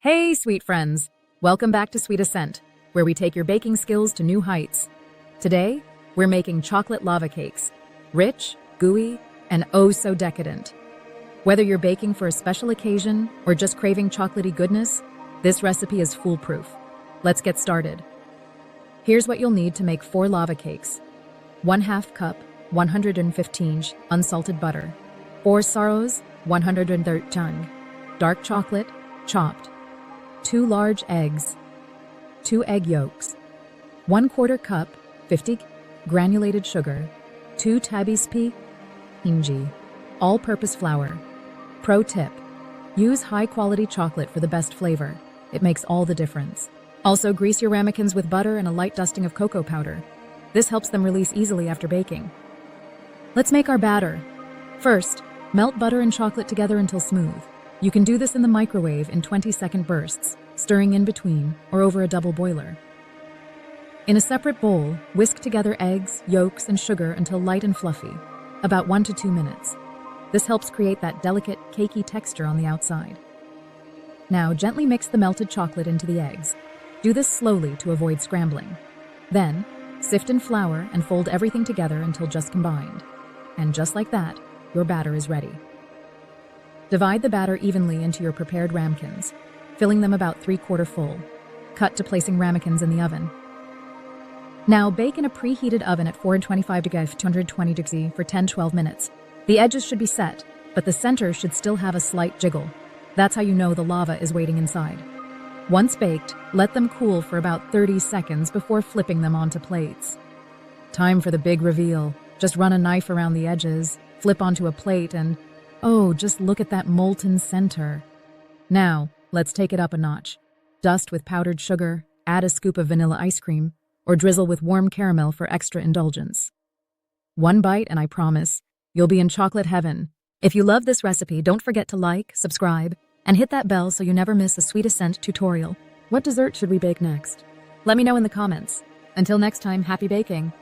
Hey, sweet friends! Welcome back to Sweet Ascent, where we take your baking skills to new heights. Today, we're making chocolate lava cakes. Rich, gooey, and oh so decadent. Whether you're baking for a special occasion or just craving chocolatey goodness, this recipe is foolproof. Let's get started. Here's what you'll need to make 4 lava cakes. 1/2 cup, 115 unsalted butter. 4 sorrows, 113 dark chocolate, chopped. 2 large eggs, 2 egg yolks, 1/4 cup, 50 granulated sugar, 2 tbsp, all-purpose flour. Pro tip: use high-quality chocolate for the best flavor. It makes all the difference. Also, grease your ramekins with butter and a light dusting of cocoa powder. This helps them release easily after baking. Let's make our batter. First, melt butter and chocolate together until smooth. You can do this in the microwave in 20-second bursts, stirring in between or over a double boiler. In a separate bowl, whisk together eggs, yolks, and sugar until light and fluffy, about 1 to 2 minutes. This helps create that delicate, cakey texture on the outside. Now, gently mix the melted chocolate into the eggs. Do this slowly to avoid scrambling. Then, sift in flour and fold everything together until just combined. And just like that, your batter is ready. Divide the batter evenly into your prepared ramekins, filling them about 3/4 full. Cut to placing ramekins in the oven. Now bake in a preheated oven at 425 degrees to 220 degrees for 10-12 minutes. The edges should be set, but the center should still have a slight jiggle. That's how you know the lava is waiting inside. Once baked, let them cool for about 30 seconds before flipping them onto plates. Time for the big reveal. Just run a knife around the edges, flip onto a plate, and oh, just look at that molten center. Now, let's take it up a notch. Dust with powdered sugar, add a scoop of vanilla ice cream, or drizzle with warm caramel for extra indulgence. One bite and I promise, you'll be in chocolate heaven. If you love this recipe, don't forget to like, subscribe, and hit that bell so you never miss a Sweet Ascent tutorial. What dessert should we bake next? Let me know in the comments. Until next time, happy baking!